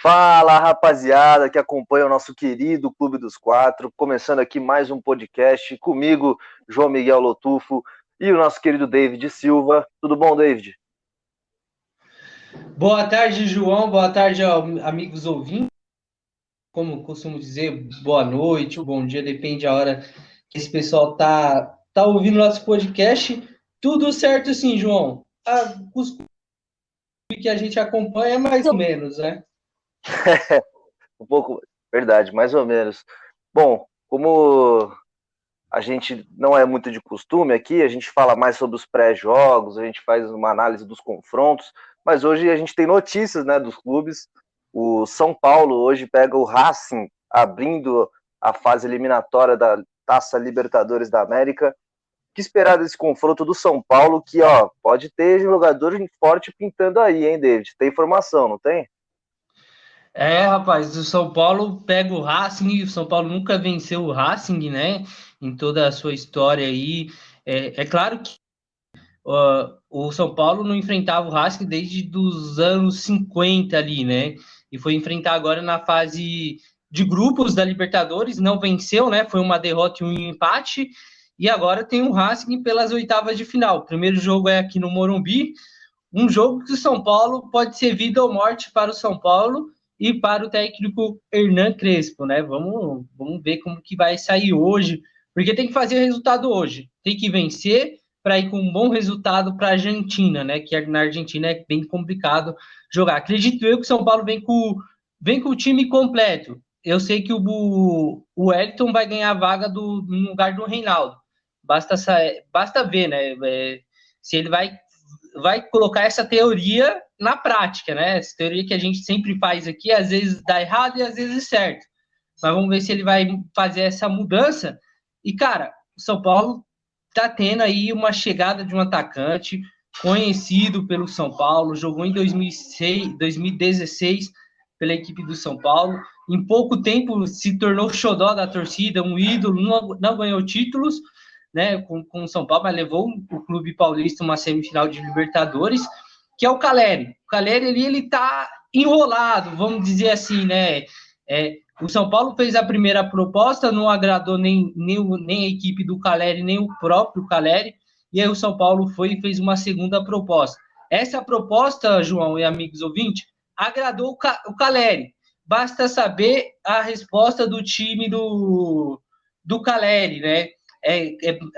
Fala, rapaziada que acompanha o nosso querido Clube dos Quatro, começando aqui mais um podcast comigo, João Miguel Lotufo e o nosso querido David Silva. Tudo bom, David? Boa tarde, João. Boa tarde, amigos ouvintes. Como costumo dizer, boa noite, bom dia, depende da hora que esse pessoal tá ouvindo nosso podcast. Tudo certo, sim, João. Os que a gente acompanha, mais ou menos, né? Um pouco, verdade, mais ou menos. Bom, como a gente não é muito de costume aqui, a gente fala mais sobre os pré-jogos, a gente faz uma análise dos confrontos, mas hoje a gente tem notícias, né, dos clubes. O São Paulo hoje pega o Racing, abrindo a fase eliminatória da Taça Libertadores da América. O que esperar desse confronto do São Paulo, que ó, pode ter jogador forte pintando aí, hein, David? Tem informação, não tem? Rapaz, o São Paulo pega o Racing, o São Paulo nunca venceu o Racing, né? Em toda a sua história aí. É claro que o São Paulo não enfrentava o Racing desde os anos 50 ali, né? E foi enfrentar agora na fase de grupos da Libertadores, não venceu, né? Foi uma derrota e um empate. E agora tem o Racing pelas oitavas de final. O primeiro jogo é aqui no Morumbi, um jogo que o São Paulo pode ser vida ou morte para o São Paulo e para o técnico Hernan Crespo, né? Vamos ver como que vai sair hoje, porque tem que fazer resultado hoje, tem que vencer para ir com um bom resultado para a Argentina, né? Que na Argentina é bem complicado jogar. Acredito eu que o São Paulo vem com o time completo. Eu sei que o Wellington vai ganhar a vaga no lugar do Reinaldo. Basta ver, né? Se ele vai colocar essa teoria na prática, né? Essa teoria que a gente sempre faz aqui, às vezes dá errado e às vezes certo. Mas vamos ver se ele vai fazer essa mudança. E, cara, o São Paulo tá tendo aí uma chegada de um atacante conhecido pelo São Paulo, jogou em 2006, 2016 pela equipe do São Paulo. Em pouco tempo se tornou xodó da torcida, um ídolo, não ganhou títulos, né, com o São Paulo, mas levou o clube paulista uma semifinal de Libertadores, que é o Caleri. O Caleri ele tá enrolado, vamos dizer assim, né? O São Paulo fez a primeira proposta, não agradou nem a equipe do Caleri, nem o próprio Caleri, e aí o São Paulo foi e fez uma segunda proposta. Essa proposta, João e amigos ouvintes, agradou o Caleri. Basta saber a resposta do time do Caleri, né?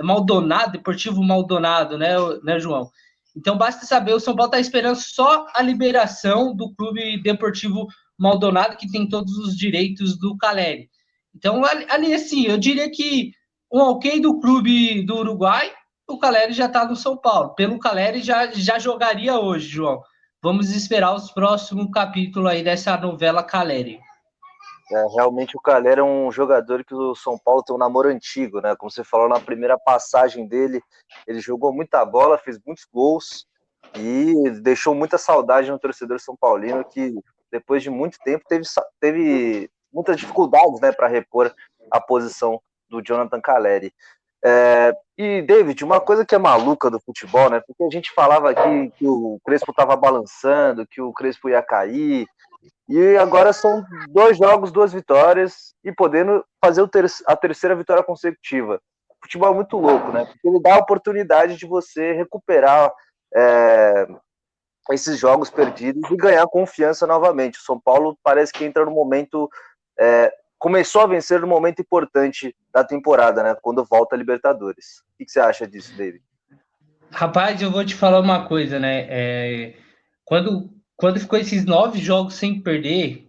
Maldonado, Deportivo Maldonado, né, João? Então basta saber, o São Paulo está esperando só a liberação do Clube Deportivo Maldonado, que tem todos os direitos do Caleri. Então, ali assim, eu diria que um ok do clube do Uruguai, o Caleri já está no São Paulo. Pelo Caleri já jogaria hoje, João. Vamos esperar os próximos capítulos aí dessa novela Caleri. Realmente o Calera é um jogador que o São Paulo tem um namoro antigo, né? Como você falou na primeira passagem dele, ele jogou muita bola, fez muitos gols e deixou muita saudade no torcedor são paulino que depois de muito tempo teve muitas dificuldades, né, para repor a posição do Jonathan Caleri. E David, uma coisa que é maluca do futebol, né? Porque a gente falava aqui que o Crespo estava balançando, que o Crespo ia cair. E agora são 2 jogos, 2 vitórias e podendo fazer a terceira vitória consecutiva. O futebol é muito louco, né? Porque ele dá a oportunidade de você recuperar é, esses jogos perdidos e ganhar confiança novamente. O São Paulo parece que entra no momento. Começou a vencer no momento importante da temporada, né? Quando volta a Libertadores. O que você acha disso, David? Rapaz, eu vou te falar uma coisa, né? Quando ficou esses 9 jogos sem perder,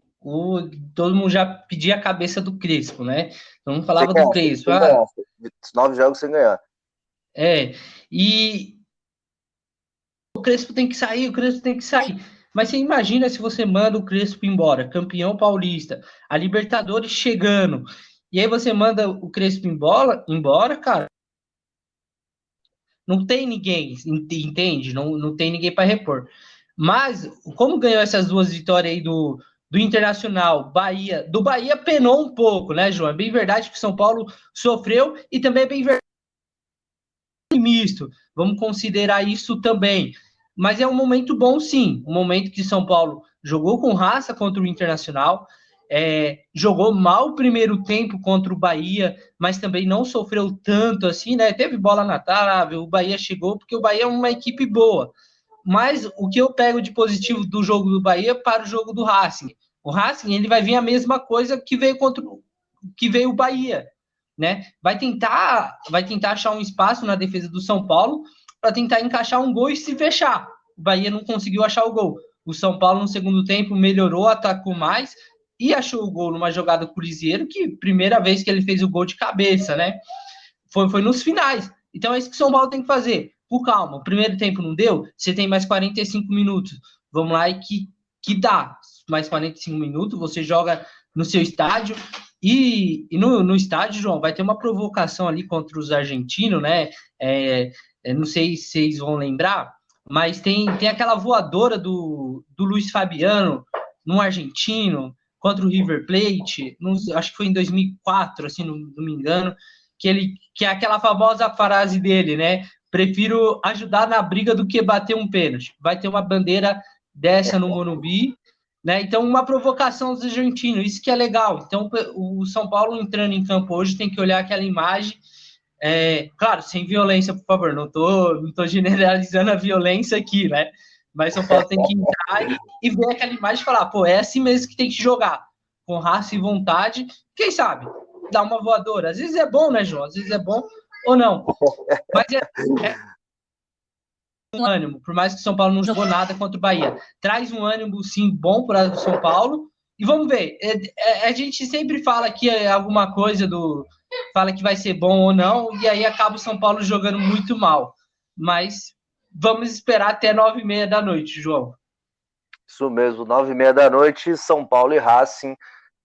todo mundo já pedia a cabeça do Crespo, né? Todo mundo Sem falava do ganhar, Crespo. sem ganhar. 9 jogos sem ganhar. É. E o Crespo tem que sair, o Crespo tem que sair. Mas você imagina se você manda o Crespo embora, campeão paulista, a Libertadores chegando, e aí você manda o Crespo embora, cara, não tem ninguém, entende? Não tem ninguém para repor. Mas, como ganhou essas duas vitórias aí do Internacional, do Bahia penou um pouco, né, João? É bem verdade que o São Paulo sofreu e também é bem verdade misto. Vamos considerar isso também. mas é um momento bom, sim. Um momento que São Paulo jogou com raça contra o Internacional, jogou mal o primeiro tempo contra o Bahia, mas também não sofreu tanto assim, né? Teve bola na trave, o Bahia chegou, porque o Bahia é uma equipe boa. Mas o que eu pego de positivo do jogo do Bahia para o jogo do Racing? O Racing ele vai vir a mesma coisa que veio o Bahia, né? Vai tentar achar um espaço na defesa do São Paulo para tentar encaixar um gol e se fechar. O Bahia não conseguiu achar o gol. O São Paulo no segundo tempo melhorou, atacou mais e achou o gol numa jogada com o Cruzeiro, que primeira vez que ele fez o gol de cabeça, né? Foi nos finais. Então é isso que o São Paulo tem que fazer. Com calma. O primeiro tempo não deu, você tem mais 45 minutos. Vamos lá e que dá. Mais 45 minutos, você joga no seu estádio. E no estádio, João, vai ter uma provocação ali contra os argentinos, né? Não sei se vocês vão lembrar, mas tem aquela voadora do Luiz Fabiano no argentino contra o River Plate, acho que foi em 2004, assim, não me engano, que é aquela famosa frase dele, né? Prefiro ajudar na briga do que bater um pênalti. Vai ter uma bandeira dessa no Morumbi, né? Então, uma provocação dos argentinos, isso que é legal. Então, o São Paulo entrando em campo hoje tem que olhar aquela imagem, claro, sem violência, por favor, não tô generalizando a violência aqui, né? Mas São Paulo tem que entrar e ver aquela imagem e falar, pô, é assim mesmo que tem que jogar, com raça e vontade, quem sabe, dar uma voadora. Às vezes é bom, né, João? Às vezes é bom ou não. Mas é um ânimo, por mais que o São Paulo não jogou nada contra o Bahia. Traz um ânimo, sim, bom para o São Paulo. E vamos ver. A gente sempre fala que alguma coisa fala que vai ser bom ou não, e aí acaba o São Paulo jogando muito mal. Mas vamos esperar até 9h30 da noite, João. Isso mesmo, 9h30 da noite, São Paulo e Racing.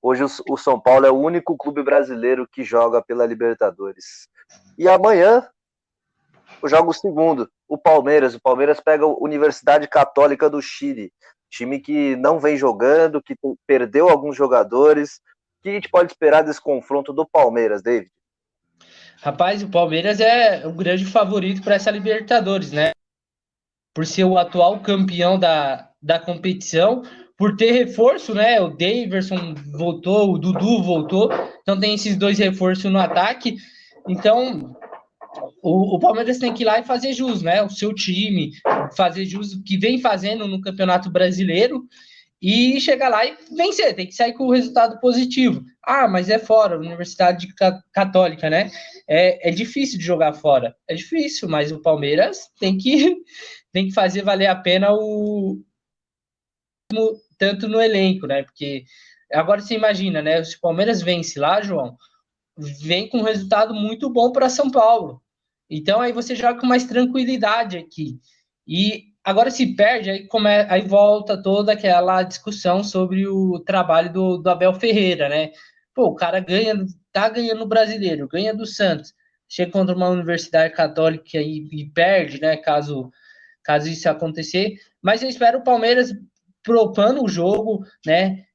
Hoje o São Paulo é o único clube brasileiro que joga pela Libertadores. E amanhã, eu jogo o segundo, o Palmeiras. O Palmeiras pega a Universidade Católica do Chile. Time que não vem jogando, que perdeu alguns jogadores. O que a gente pode esperar desse confronto do Palmeiras, David? Rapaz, o Palmeiras é o grande favorito para essa Libertadores, né? Por ser o atual campeão da competição, por ter reforço, né? O Daverson voltou, o Dudu voltou, então tem esses dois reforços no ataque. Então, o Palmeiras tem que ir lá e fazer jus, né? O seu time, fazer jus o que vem fazendo no Campeonato Brasileiro e chegar lá e vencer, tem que sair com o resultado positivo. Ah, mas é fora, Universidade Católica, né? É difícil de jogar fora. É difícil, mas o Palmeiras tem que fazer valer a pena tanto no elenco, né? Porque agora você imagina, né? Se o Palmeiras vence lá, João, vem com um resultado muito bom para São Paulo. Então aí você joga com mais tranquilidade aqui. E agora se perde, aí volta toda aquela discussão sobre o trabalho do Abel Ferreira, né? Pô, o cara tá ganhando o Brasileiro, ganha do Santos, chega contra uma Universidade Católica e perde, né? Caso isso acontecer. Mas eu espero o Palmeiras propando o jogo, né?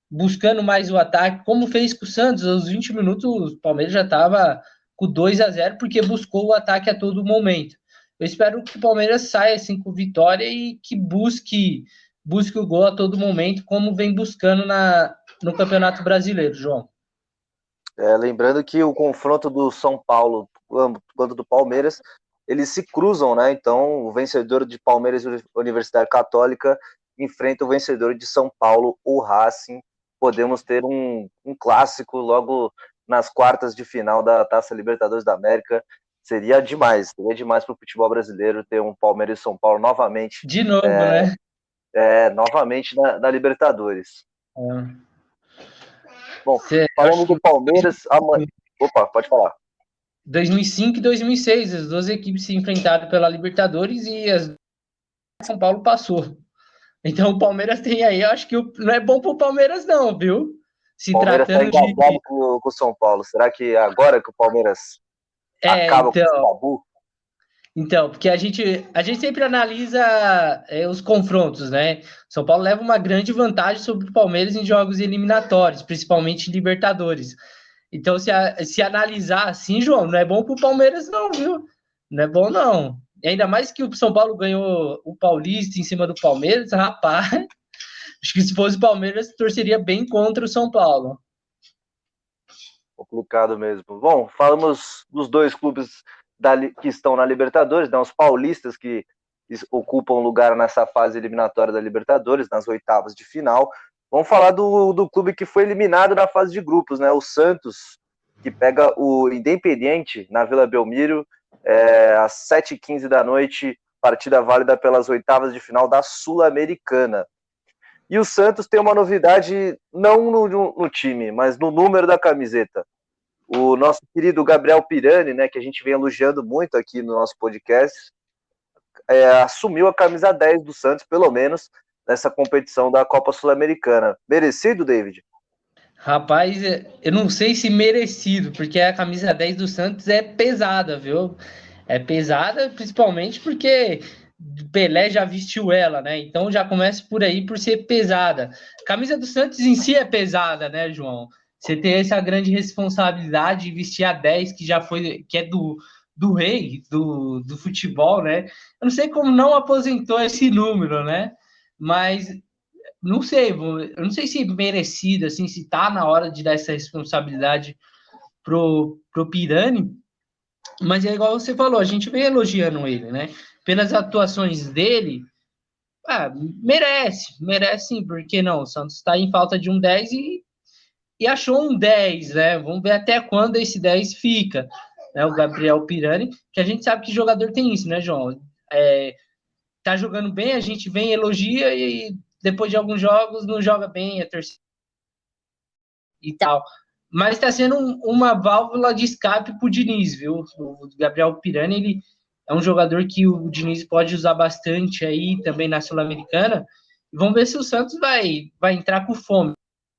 Buscando mais o ataque, como fez com o Santos, aos 20 minutos o Palmeiras já estava com 2-0, porque buscou o ataque a todo momento. Eu espero que o Palmeiras saia assim com vitória e que busque o gol a todo momento, como vem buscando no Campeonato Brasileiro, João. Lembrando que o confronto do São Paulo quanto do Palmeiras, eles se cruzam, né? Então, o vencedor de Palmeiras e Universidade Católica enfrenta o vencedor de São Paulo, o Racing. Podemos ter um clássico logo nas quartas de final da Taça Libertadores da América. Seria demais para o futebol brasileiro ter um Palmeiras e São Paulo novamente. De novo, né? Novamente na Libertadores. Bom, Você falando do Palmeiras, Opa, pode falar. 2005 e 2006, as duas equipes se enfrentaram pela Libertadores e São Paulo passou. Então o Palmeiras tem aí, eu acho que não é bom pro Palmeiras não, viu? Se Palmeiras tratando tá engasgado com o São Paulo. Será que agora que o Palmeiras acaba com esse tabu? Então, porque a gente sempre analisa os confrontos, né? São Paulo leva uma grande vantagem sobre o Palmeiras em jogos eliminatórios, principalmente em Libertadores. Então, se analisar assim, João, não é bom pro Palmeiras não, viu? Não é bom não. E ainda mais que o São Paulo ganhou o Paulista em cima do Palmeiras, rapaz. Acho que se fosse o Palmeiras, torceria bem contra o São Paulo. Complicado mesmo. Bom, falamos dos dois clubes que estão na Libertadores, né, os paulistas que ocupam lugar nessa fase eliminatória da Libertadores, nas oitavas de final. Vamos falar do clube que foi eliminado na fase de grupos, né? O Santos, que pega o Independiente na Vila Belmiro, às 7h15 da noite, partida válida pelas oitavas de final da Sul-Americana. E o Santos tem uma novidade, não no time, mas no número da camiseta. O nosso querido Gabriel Pirani, né, que a gente vem elogiando muito aqui no nosso podcast, assumiu a camisa 10 do Santos, pelo menos, nessa competição da Copa Sul-Americana. Merecido, David? Rapaz, eu não sei se merecido, porque a camisa 10 do Santos é pesada, viu? É pesada, principalmente porque Pelé já vestiu ela, né? Então já começa por aí por ser pesada. A camisa do Santos em si é pesada, né, João? Você tem essa grande responsabilidade de vestir a 10, que já foi, que é do rei do futebol, né? Eu não sei como não aposentou esse número, né? Mas não sei, eu não sei se merecido, assim, se tá na hora de dar essa responsabilidade pro Pirani, mas é igual você falou, a gente vem elogiando ele, né? Pelas atuações dele, merece sim, porque não? O Santos está em falta de um 10 e achou um 10, né? Vamos ver até quando esse 10 fica, né? O Gabriel Pirani, que a gente sabe que jogador tem isso, né, João? Tá jogando bem, a gente vem, elogia e depois de alguns jogos não joga bem, a torcida e tal. Mas está sendo uma válvula de escape para o Diniz, viu? O Gabriel Pirani, ele é um jogador que o Diniz pode usar bastante aí também na Sul-Americana. Vamos ver se o Santos vai entrar com fome.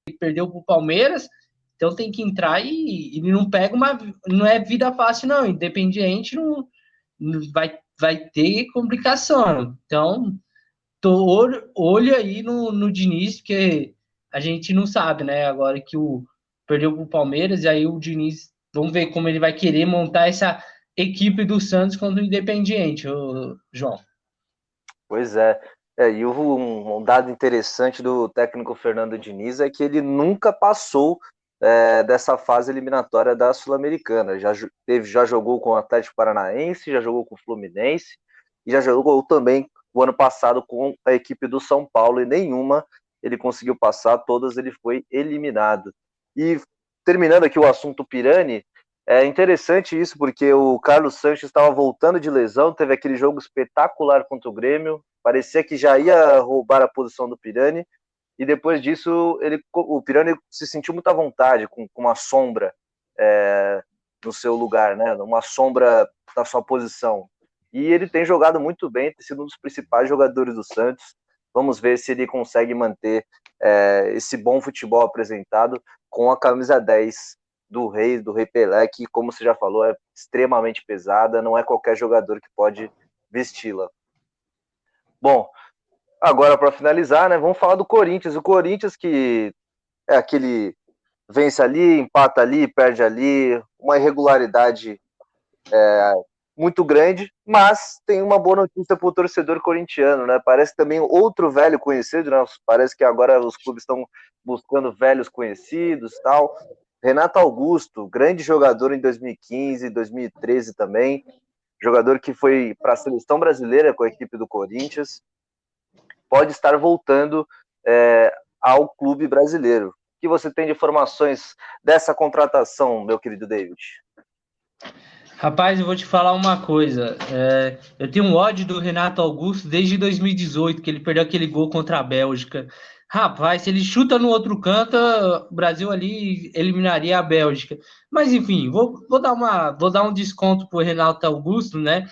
Ele perdeu para o Palmeiras, então tem que entrar e ele não pega uma. Não é vida fácil, não. Independiente não vai ter complicação. Então, olho aí no Diniz, porque a gente não sabe, né? Agora que perdeu para o Palmeiras, e aí o Diniz, vamos ver como ele vai querer montar essa equipe do Santos contra o Independiente, João. Pois é. E um dado interessante do técnico Fernando Diniz é que ele nunca passou dessa fase eliminatória da Sul-Americana. Já jogou com o Atlético Paranaense, já jogou com o Fluminense e já jogou também o ano passado com a equipe do São Paulo, e nenhuma ele conseguiu passar, todas ele foi eliminado. E terminando aqui o assunto Pirani, é interessante isso, porque o Carlos Sanches estava voltando de lesão, teve aquele jogo espetacular contra o Grêmio, parecia que já ia roubar a posição do Pirani, e depois disso o Pirani se sentiu muito à vontade, com uma sombra no seu lugar, né? Uma sombra na sua posição. E ele tem jogado muito bem, tem sido um dos principais jogadores do Santos. Vamos ver se ele consegue manter esse bom futebol apresentado com a camisa 10 do Rei Pelé, que, como você já falou, é extremamente pesada, não é qualquer jogador que pode vesti-la. Bom, agora para finalizar, né, vamos falar do Corinthians. O Corinthians, que é aquele vence ali, empata ali, perde ali, uma irregularidade muito grande, mas tem uma boa notícia para o torcedor corintiano, né? Parece também outro velho conhecido, né? Parece que agora os clubes estão buscando velhos conhecidos, tal. Renato Augusto, grande jogador em 2015, 2013 também, jogador que foi para a seleção brasileira com a equipe do Corinthians, pode estar voltando ao clube brasileiro. O que você tem de informações dessa contratação, meu querido David? Rapaz, eu vou te falar uma coisa. Eu tenho um ódio do Renato Augusto desde 2018, que ele perdeu aquele gol contra a Bélgica. Rapaz, se ele chuta no outro canto, o Brasil ali eliminaria a Bélgica. Mas enfim, vou dar um desconto pro Renato Augusto, né?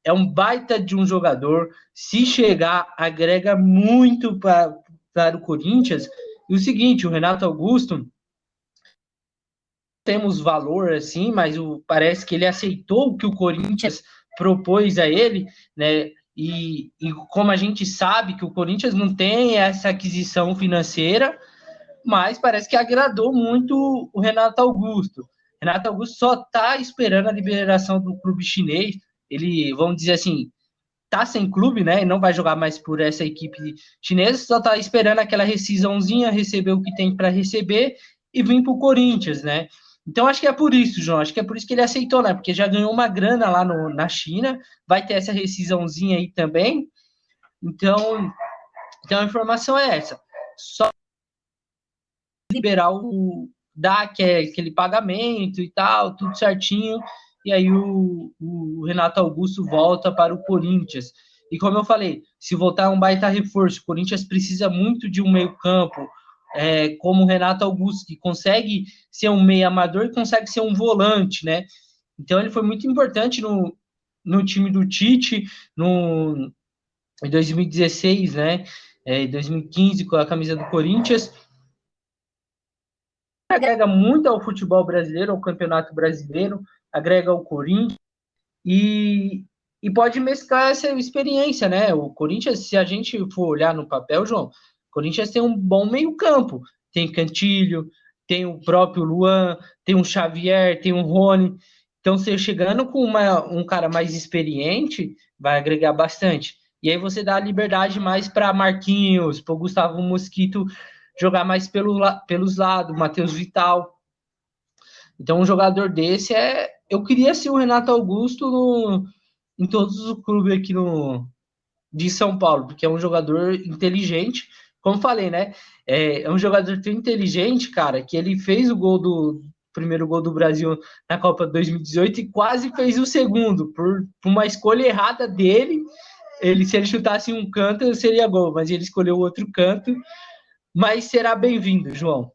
É um baita de um jogador. Se chegar, agrega muito para o Corinthians. E o seguinte, o Renato Augusto temos valor assim, mas parece que ele aceitou o que o Corinthians propôs a ele, né? E como a gente sabe que o Corinthians não tem essa aquisição financeira, mas parece que agradou muito o Renato Augusto. Renato Augusto só está esperando a liberação do clube chinês ele, vamos dizer assim, tá sem clube, né? Não vai jogar mais por essa equipe chinesa, só tá esperando aquela rescisãozinha, receber o que tem para receber e vir pro Corinthians, né? Então acho que é por isso, João. Acho que é por isso que ele aceitou, né? Porque já ganhou uma grana lá na China, vai ter essa rescisãozinha aí também. Então a informação é essa. Só liberar dar aquele pagamento e tal, tudo certinho, e aí o Renato Augusto volta para o Corinthians. E como eu falei, se voltar é um baita reforço, o Corinthians precisa muito de um meio-campo, como o Renato Augusto, que consegue ser um meio amador e consegue ser um volante, né? Então ele foi muito importante no time do Tite, em 2016, né? Em 2015, com a camisa do Corinthians. Agrega muito ao futebol brasileiro, ao campeonato brasileiro, agrega ao Corinthians e pode mesclar essa experiência, né? O Corinthians, se a gente for olhar no papel, João, o Corinthians tem um bom meio-campo. Tem Cantilho, tem o próprio Luan, tem o Xavier, tem o Rony. Então, você chegando com um cara mais experiente, vai agregar bastante. E aí você dá liberdade mais para Marquinhos, para o Gustavo Mosquito jogar mais pelos lados, Matheus Vital. Então, um jogador desse eu queria ser o Renato Augusto em todos os clubes aqui de São Paulo, porque é um jogador inteligente. Como falei, né? É um jogador tão inteligente, cara, que ele fez o primeiro gol do Brasil na Copa 2018 e quase fez o segundo, por uma escolha errada dele. Se ele chutasse um canto, seria gol, mas ele escolheu outro canto. Mas será bem-vindo, João.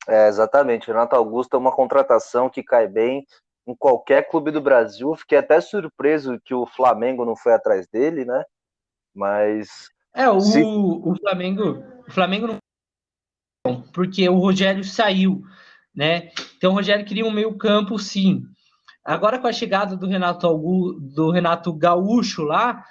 Exatamente. O Renato Augusto é uma contratação que cai bem em qualquer clube do Brasil. Fiquei até surpreso que o Flamengo não foi atrás dele, né? Mas o Flamengo não, porque o Rogério saiu, né? Então o Rogério queria um meio-campo, sim. Agora com a chegada do Renato Gaúcho lá,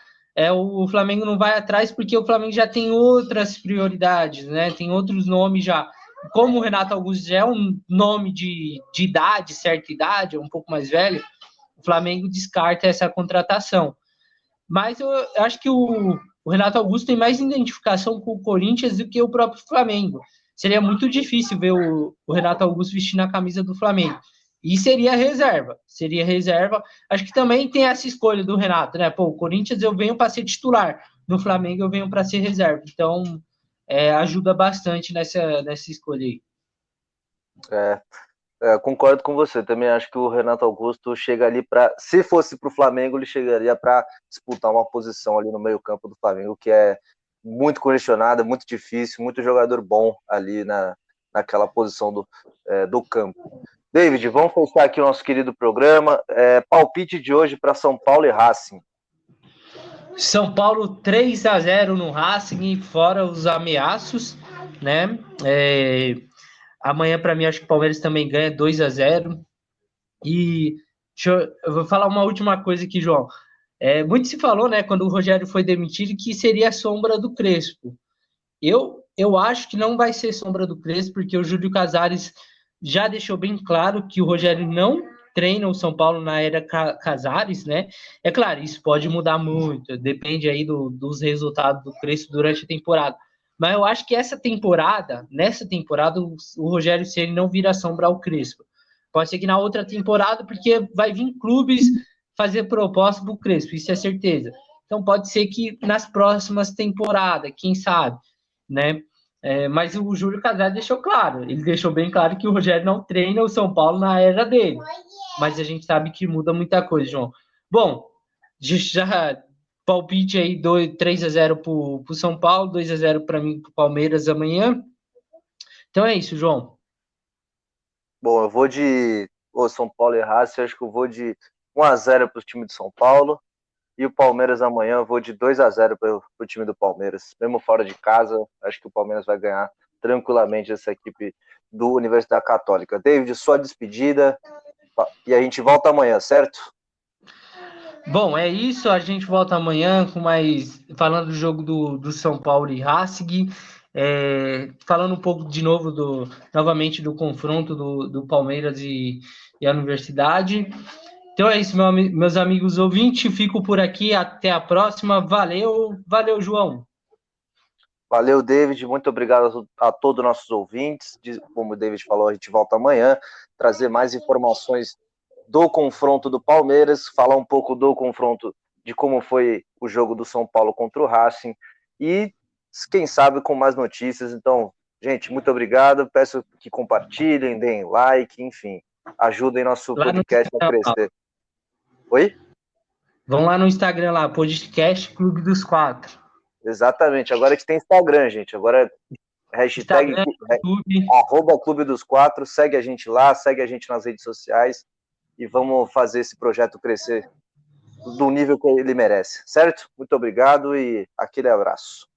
o Flamengo não vai atrás porque o Flamengo já tem outras prioridades, né? Tem outros nomes já. Como o Renato Augusto já é um nome de idade, certa idade, é um pouco mais velho, o Flamengo descarta essa contratação. Mas eu acho que o Renato Augusto tem mais identificação com o Corinthians do que o próprio Flamengo. Seria muito difícil ver o Renato Augusto vestindo a camisa do Flamengo. E seria reserva. Acho que também tem essa escolha do Renato, né? Pô, o Corinthians eu venho para ser titular, no Flamengo eu venho para ser reserva. Então, ajuda bastante nessa escolha aí. Concordo com você. Também acho que o Renato Augusto chega ali para, se fosse para o Flamengo, ele chegaria para disputar uma posição ali no meio-campo do Flamengo, que é muito congestionada, muito difícil, muito jogador bom ali naquela posição do campo. David, vamos fechar aqui o nosso querido programa. Palpite de hoje para São Paulo e Racing. São Paulo 3-0 no Racing, fora os ameaços, né? Amanhã, para mim, acho que o Palmeiras também ganha 2-0. E eu vou falar uma última coisa aqui, João. Muito se falou, né, quando o Rogério foi demitido, que seria a sombra do Crespo. Eu acho que não vai ser sombra do Crespo, porque o Júlio Casares já deixou bem claro que o Rogério não treina o São Paulo na era Casares, né? É claro, isso pode mudar muito, depende aí dos resultados do Crespo durante a temporada. Mas eu acho que nessa temporada, o Rogério Ceni não vira sombra ao Crespo. Pode ser que na outra temporada, porque vai vir clubes fazer proposta para o Crespo, isso é certeza. Então pode ser que nas próximas temporadas, quem sabe, né? Mas o Júlio Casares deixou claro, ele deixou bem claro que o Rogério não treina o São Paulo na era dele. Mas a gente sabe que muda muita coisa, João. Bom, já palpite aí 3-0 para o São Paulo, 2-0 para mim, para o Palmeiras amanhã. Então é isso, João. Bom, eu vou de São Paulo e Racing, acho que eu vou de 1-0 para o time de São Paulo. E o Palmeiras amanhã eu vou de 2-0 para o time do Palmeiras. Mesmo fora de casa, acho que o Palmeiras vai ganhar tranquilamente essa equipe do Universidade Católica. David, sua despedida e a gente volta amanhã, certo? Bom, é isso. A gente volta amanhã com falando do jogo do São Paulo e Racing. Falando um pouco de novo novamente do confronto do Palmeiras e a Universidade. Então é isso, meus amigos ouvintes. Fico por aqui. Até a próxima. Valeu, valeu, João. Valeu, David. Muito obrigado a todos os nossos ouvintes. Como o David falou, a gente volta amanhã, trazer mais informações do confronto do Palmeiras, falar um pouco do confronto de como foi o jogo do São Paulo contra o Racing e, quem sabe, com mais notícias. Então, gente, muito obrigado. Peço que compartilhem, deem like, enfim, ajudem nosso Lá no podcast a Instagram, lá. crescer. Oi? Vão lá no Instagram, lá, podcast Clube dos Quatro. Exatamente. Agora a gente tem Instagram, gente. Agora hashtag Instagram, YouTube. Clube dos Quatro, segue a gente lá, segue a gente nas redes sociais e vamos fazer esse projeto crescer do nível que ele merece, certo? Muito obrigado e aquele abraço.